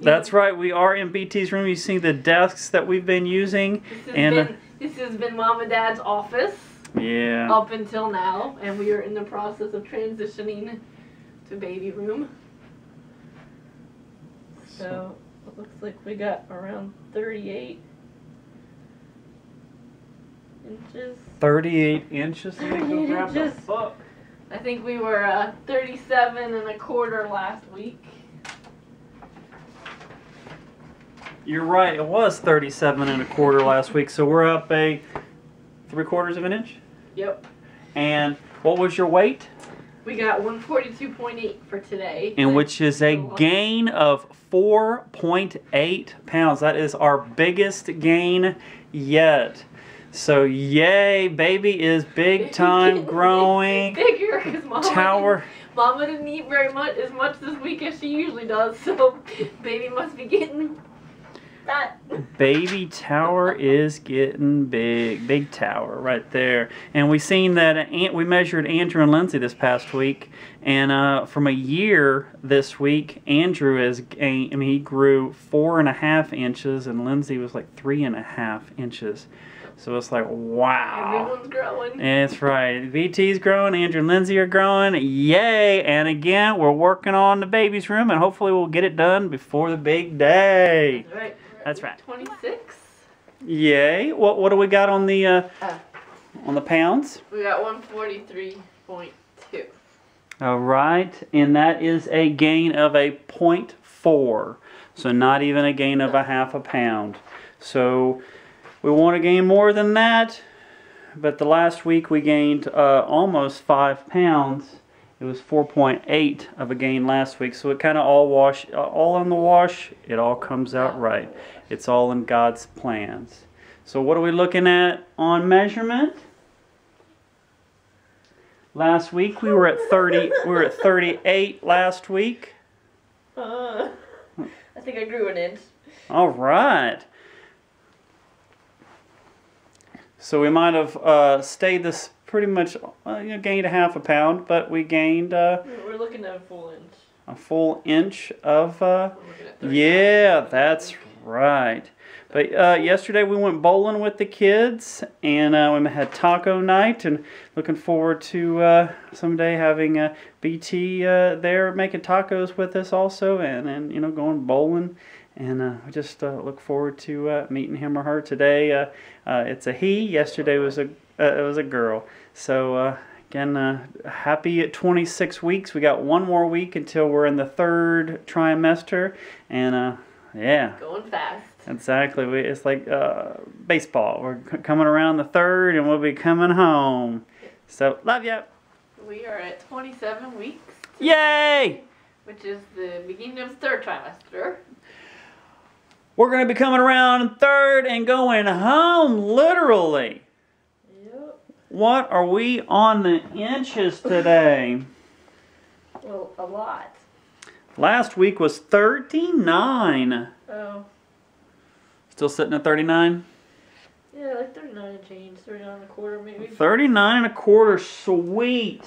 That's right. We are in BT's room. You see the desks that we've been using, This has been Mom and Dad's office. Yeah. Up until now, and we are in the process of transitioning to baby room. So it looks like we got around 38 inches. 38 inches. 38 inches. I think we were 37 and a quarter last week. You're right. It was 37 and a quarter last week, so we're up a 3/4 of an inch. Yep. And what was your weight? We got 142.8 for today. And which is a gain of 4.8 pounds. That is our biggest gain yet. So yay, baby is big time growing. Bigger because Tower. Mama didn't eat very much as much this week as she usually does, so baby must be getting fat. Baby Tower is getting big. Big Tower right there. And we seen that we measured Andrew and Lindsay this past week, and from a year this week, Andrew he grew 4.5 inches, and Lindsay was like 3.5 inches. So it's like, wow. Everyone's growing. That's right. VT's growing. Andrew and Lindsay are growing. Yay. And again, we're working on the baby's room, and hopefully we'll get it done before the big day. That's right. That's right. 26. Yay. What do we got on the pounds? We got 143.2. All right. And that is a gain of a 0.4. So not even a gain of a half a pound. So we want to gain more than that, but the last week we gained almost 5 pounds. It was 4.8 of a gain last week, so it kind of all in the wash. It all comes out right. It's all in God's plans. So what are we looking at on measurement? Last week we were at 30. We were at 38 last week. I think I grew an inch. All right. So we might have stayed this pretty much, gained a half a pound, but we gained We're looking at a full inch. a full inch of, We're looking at 39. yeah, that's right. But yesterday we went bowling with the kids, and we had taco night, and looking forward to someday having BT there making tacos with us also, and going bowling. And we just look forward to meeting him or her today. It's a he. Yesterday was it was a girl. So again, happy 26 weeks. We got one more week until we're in the third trimester, and yeah. Going fast. Exactly. It's like baseball. We're coming around the third, and we'll be coming home. So love ya. We are at 27 weeks. Yay! Which is the beginning of the third trimester. We're going to be coming around third and going home, literally. Yep. What are we on the inches today? Well, a lot. Last week was 39. Oh. Still sitting at 39? Yeah, like 39 and change. 39 and a quarter, maybe. 39 and a quarter. Sweet.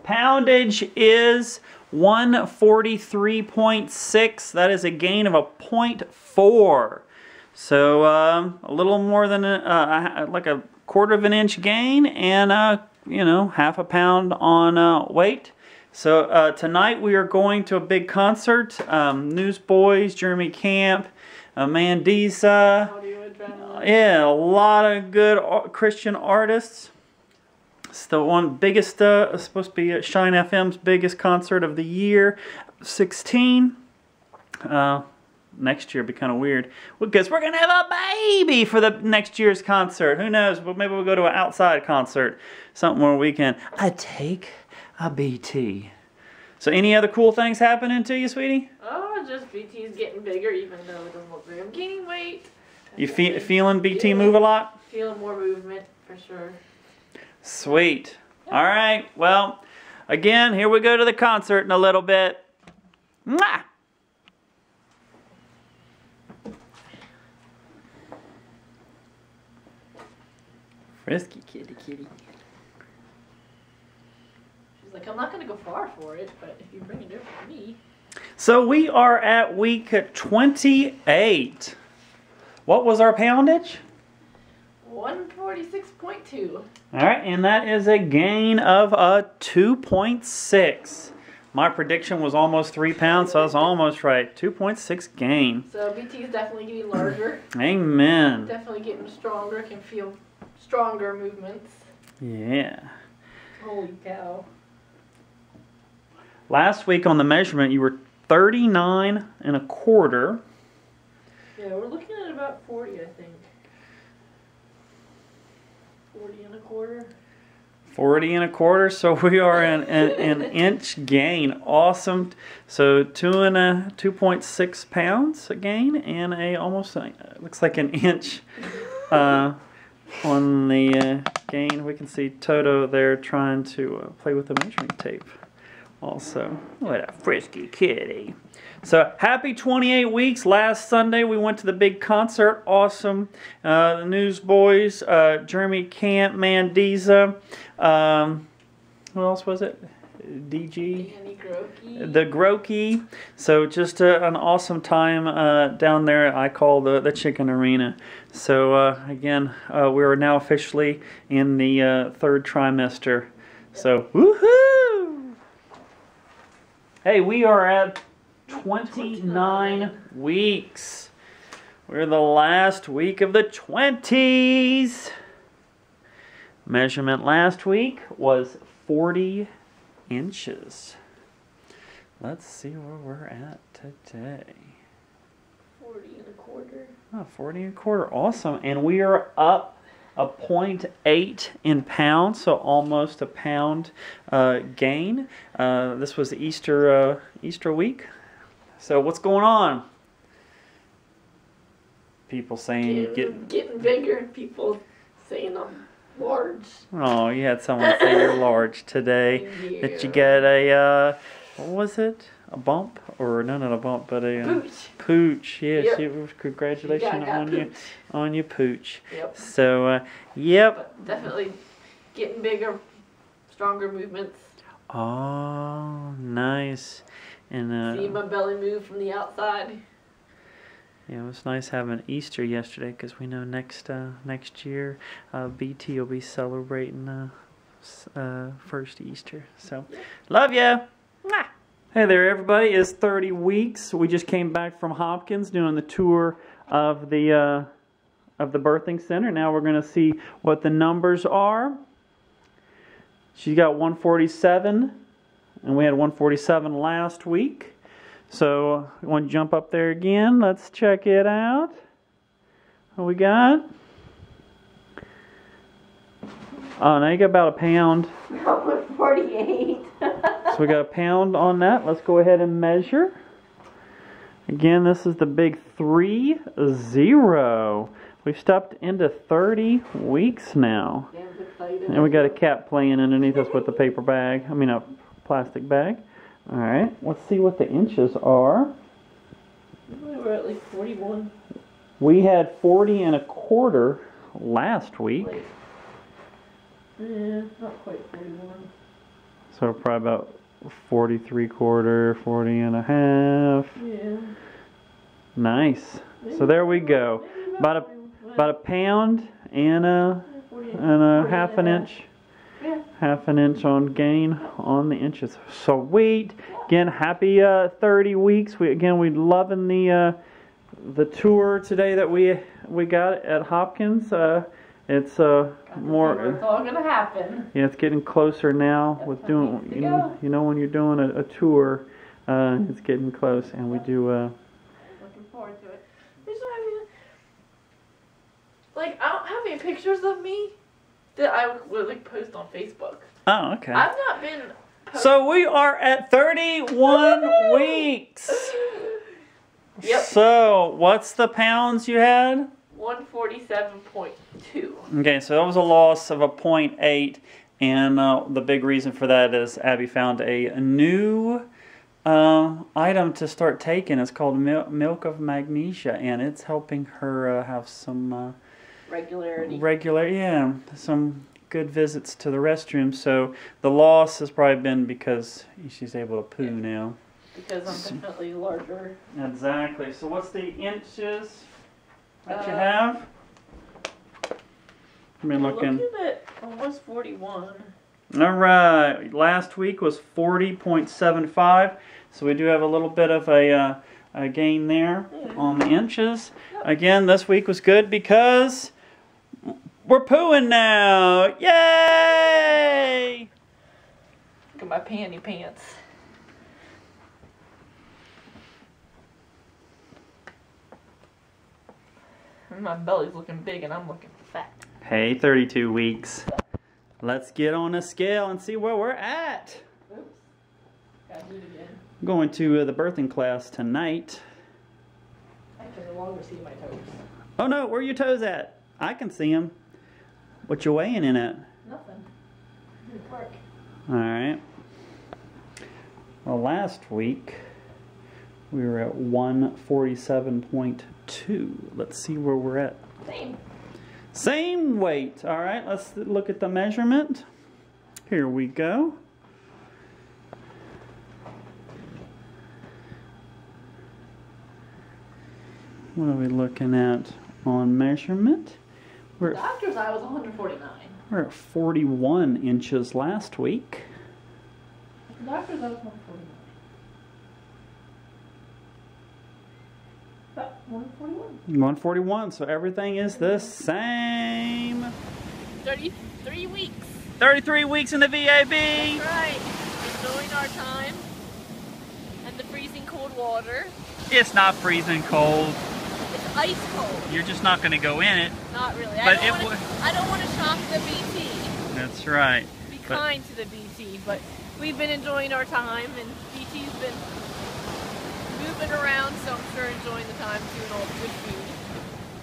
Poundage is 143.6. That is a gain of a 0.4. So a little more than like a quarter of an inch gain, and half a pound on weight. So tonight we are going to a big concert. Newsboys, Jeremy Camp, Mandisa. Yeah, a lot of good Christian artists. It's the one biggest, supposed to be Shine FM's biggest concert of the year, 16. Next year will be kind of weird, because we're going to have a baby for the next year's concert. Who knows? Well, maybe we'll go to an outside concert, something where we can take a BT. So any other cool things happening to you, sweetie? Oh, just BT's getting bigger, even though it doesn't look big. I'm gaining weight. You feeling BT move a lot? Feeling more movement, for sure. Sweet. All right. Well, again, here we go to the concert in a little bit. Mwah! Frisky kitty. She's like, I'm not going to go far for it, but if you bring it over to me. So we are at week 28. What was our poundage? 146.2. All right, and that is a gain of a 2.6. My prediction was almost 3 pounds, so I was almost right. 2.6 gain. So BT is definitely getting larger. Amen. Definitely getting stronger. Can feel stronger movements. Yeah. Holy cow. Last week on the measurement, you were 39 and a quarter. Yeah, we're looking at about 40, I think. 40 and a quarter. 40 and a quarter, so we are an inch gain. Awesome. So 2.6 pounds a gain, and almost looks like an inch on the gain. We can see Toto there trying to play with the measuring tape. Also, what a frisky kitty. So happy 28 weeks. Last Sunday we went to the big concert. Awesome. The Newsboys, Jeremy Camp, Mandisa. Who else was it? DG. Danny Grokey. The Grokey. So just an awesome time down there. I call the Chicken Arena. So again, we are now officially in the third trimester. So woohoo! Hey, we are at 29 weeks. We're the last week of the 20s. Measurement last week was 40 inches. Let's see where we're at today. 40 and a quarter. Oh, 40 and a quarter. Awesome. And we are up a 0.8 in pounds, so almost a pound gain. This was Easter week. So what's going on? People saying getting bigger. People saying I'm large. Oh, you had someone say you're large today. Yeah. That you get a what was it? A bump? Or not a bump, but a Pooch. pooch. Yes, Yep. Congratulations Got on your pooch. Yep. So, yep. But definitely getting bigger, stronger movements. Oh, nice. And See my belly move from the outside. yeah, it was nice having Easter yesterday because we know next year BT will be celebrating first Easter. So, love ya. Hey there, everybody. It's 30 weeks. We just came back from Hopkins doing the tour of the birthing center. Now we're going to see what the numbers are. She got 147, and we had 147 last week. So, you want to jump up there again? Let's check it out. What we got? Oh, now you got about a pound. 48. So we got a pound on that. Let's go ahead and measure. Again, this is the big 30. We've stepped into 30 weeks now. And we got a cat playing underneath us with the paper bag. I mean, a plastic bag. Alright, let's see what the inches are. We were at like 41. We had 40 and a quarter last week. Yeah, not quite 41. So probably about 43 quarter, 40 and a half. Yeah. Nice. So there we go. About a pound and a half an inch. Yeah. Half an inch on gain on the inches. Sweet. Again, happy 30 weeks. We loving the tour today that we got at Hopkins. It's more. It's all gonna happen. Yeah, it's getting closer now with doing. You know, when you're doing a tour, it's getting close, and we do. Looking forward to it. Like, I don't have any pictures of me that I would like post on Facebook. Oh, okay. I've not been. So we are at 31 weeks. Yep. So what's the pounds you had? 147.2. Okay, so that was a loss of a 0.8, and the big reason for that is Abby found a new item to start taking. It's called Milk of Magnesia, and it's helping her have some regularity. Some good visits to the restroom. So the loss has probably been because she's able to poo now. Because I'm definitely larger. Exactly. So what's the inches that you have? I've been looking at almost 41. All right. Last week was 40.75. So we do have a little bit of a gain there on the inches. Again, this week was good because we're pooing now. Yay! Look at my panty pants. My belly's looking big and I'm looking fat. Hey, 32 weeks. Let's get on a scale and see where we're at. Oops. Gotta do it again. I'm going to the birthing class tonight. I can no longer see my toes. Oh no, where are your toes at? I can see them. What you weighing in at? Nothing. Good work. Alright. Well, last week we were at 147.2. Let's see where we're at. Same weight. Alright, let's look at the measurement. Here we go. What are we looking at on measurement? The doctor's eye was 149. We're at 41 inches last week. The doctor's eye was 149. About 141. 141, so everything is the same. 33 weeks. 33 weeks in the VAB. That's right. Enjoying our time and the freezing cold water. It's not freezing cold. It's ice cold. You're just not going to go in it. Not really. But I don't want to shock the BT. That's right. Be kind to the BT, but we've been enjoying our time, and BT's been moving around, so I'm sure enjoying the time doing all the good food.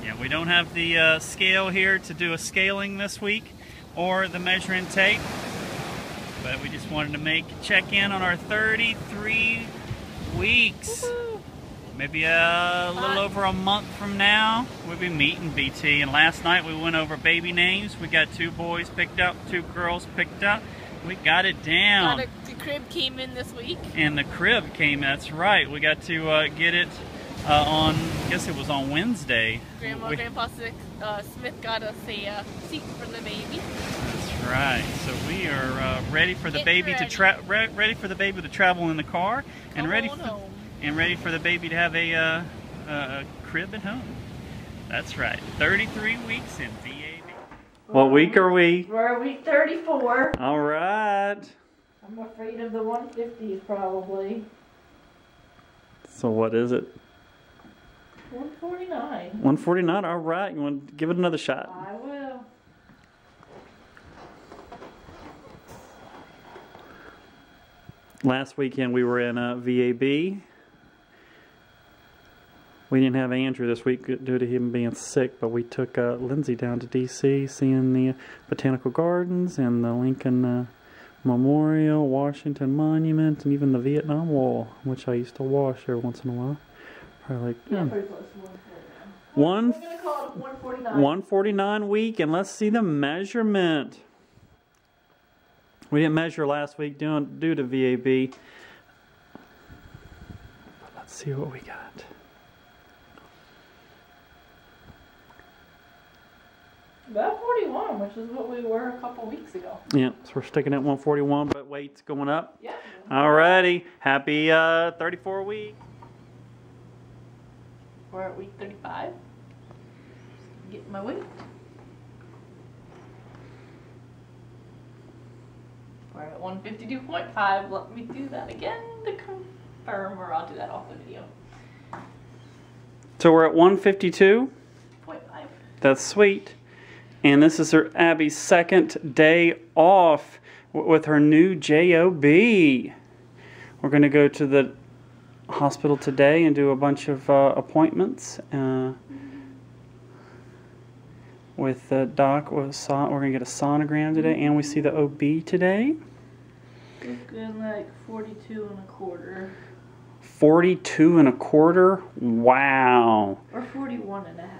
Yeah, we don't have the scale here to do a scaling this week, or the measuring tape. but we just wanted to check in on our 33 weeks. Maybe a little over a month from now, we'll be meeting BT. And last night we went over baby names. We got 2 boys picked up, 2 girls picked up. We got it down. The crib came in this week. And the crib came, that's right. We got to get it on, I guess it was on Wednesday. Grandpa Smith got us a seat for the baby. That's right. So we are ready for the baby to ready for the baby to travel in the car, and ready for the baby to have a crib at home. That's right. 33 weeks in VAB. What week are we? We're week 34. All right. I'm afraid of the 150s probably. So what is it? 149. 149. All right. You want to give it another shot? I will. Last weekend we were in VAB. We didn't have Andrew this week due to him being sick, but we took Lindsay down to D.C. seeing the Botanical Gardens and the Lincoln Memorial, Washington Monument, and even the Vietnam Wall, which I used to wash every once in a while. Probably like, pretty close to 149. We're going to call it 149. 149 week, and let's see the measurement. We didn't measure last week due to VAB. But let's see what we got. About 41, which is what we were a couple weeks ago. Yeah, so we're sticking at 141, but weight's going up. Yeah. Alrighty, happy 34 week. We're at week 35. Getting my weight. We're at 152.5. Let me do that again to confirm, or I'll do that off the video. So we're at 152. 0.5. That's sweet. And this is Abby's second day off with her new job. We're going to go to the hospital today and do a bunch of appointments with the doc. We're going to get a sonogram today, and we see the OB today. Looking like 42 and a quarter. 42 and a quarter? Wow. Or 41 and a half.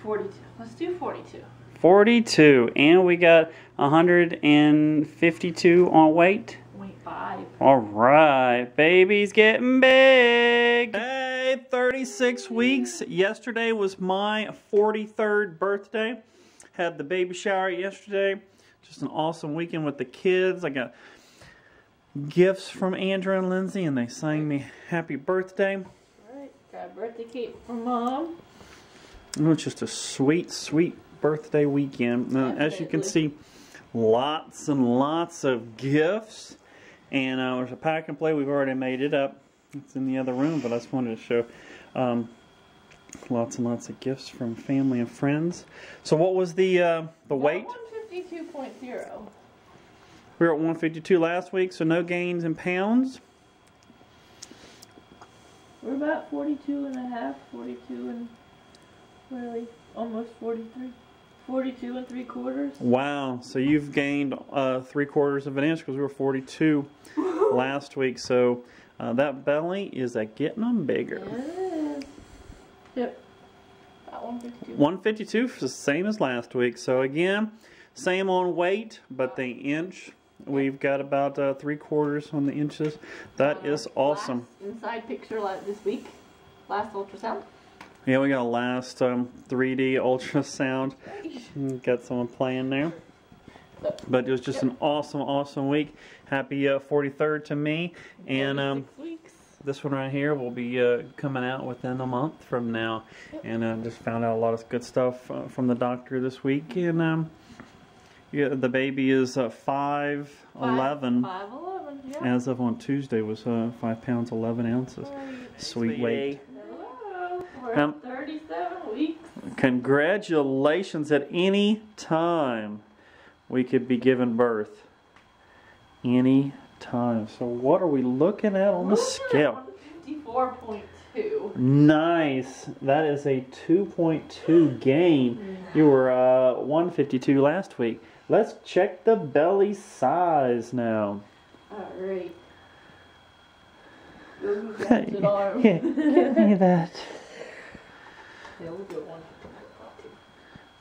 42. Let's do 42. 42. And we got 152 on weight. 0.5. All right. Baby's getting big. Hey, 36 weeks. Yesterday was my 43rd birthday. Had the baby shower yesterday. Just an awesome weekend with the kids. I got gifts from Andrew and Lindsay, and they sang me happy birthday. All right. Got a birthday cake from Mom. It was just a sweet, sweet birthday weekend. As you can see, lots and lots of gifts. And there's a pack and play. We've already made it up. It's in the other room, but I just wanted to show lots and lots of gifts from family and friends. So what was the weight? 152.0. We were at 152 last week, so no gains in pounds. We're about 42 and a half, 42 and... really, almost 43. 42 and 3/4. Wow, so you've gained 3/4 of an inch because we were 42 last week. So that belly is getting them bigger. Yes. Yep. About 152. 152 is the same as last week. So again, same on weight, but the inch, we've got about 3/4 on the inches. That is awesome. Last inside picture this week. Last ultrasound. Yeah, we got a last 3D ultrasound. Got someone playing there. But it was just an awesome, awesome week. Happy 43rd to me. And this one right here will be coming out within a month from now. And just found out a lot of good stuff from the doctor this week. And yeah, the baby is 5'11". 5'11", yeah. As of on Tuesday was 5 pounds 11 ounces. Sweet weight. We're at 37 weeks. Congratulations. At any time we could be giving birth. Any time. So what are we looking at on the scale? 54.2. Nice. That is a 2.2 gain. You were 152 last week. Let's check the belly size now. Alright. Hey, arm. Yeah, give me that. Yeah, we'll do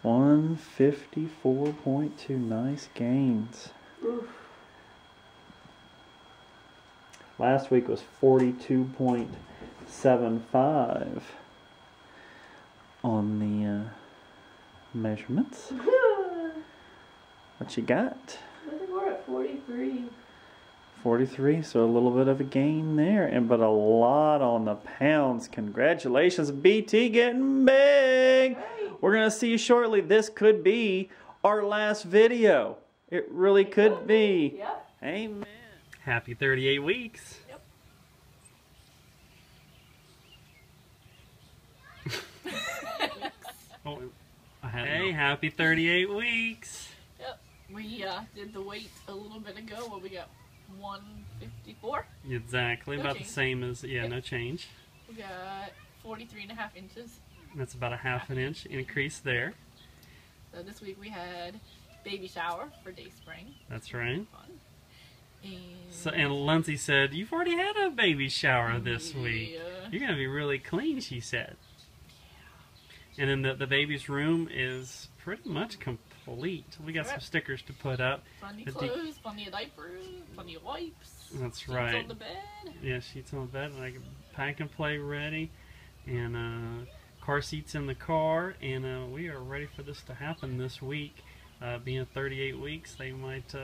154.2. Nice gains. Oof. Last week was 42.75 on the measurements. What you got? I think we're at 43. 43, so a little bit of a gain there, but a lot on the pounds. Congratulations, BT, getting big. Hey. We're going to see you shortly. This could be our last video. It really could be. Yep. Amen. Happy 38 weeks. Yep. Oh, hey, happy 38 weeks. Yep. We did the weight a little bit ago. What we got? 154. Exactly, No about change. the same as, Yep. no change. We got 43.5 inches. That's about a half an inch increase there. So this week we had baby shower for day spring. That's right. Fun. And Lindsay said, you've already had a baby shower this week. Yeah. You're going to be really clean, she said. And then the baby's room is pretty much complete. We got some stickers to put up. Plenty of clothes, plenty of diapers, plenty of wipes. That's sheets right. on the bed. Yeah, sheets on the bed, like pack and play ready. And car seats in the car. And we are ready for this to happen this week. Being 38 weeks, they might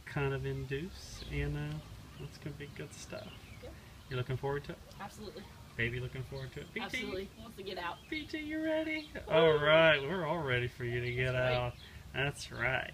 kind of induce. And it's going to be good stuff. Yep. You looking forward to it? Absolutely. Baby looking forward to it. PT, Absolutely. Wants to get out. PT, you ready? All right, we're all ready for you to get That's right. out. That's right.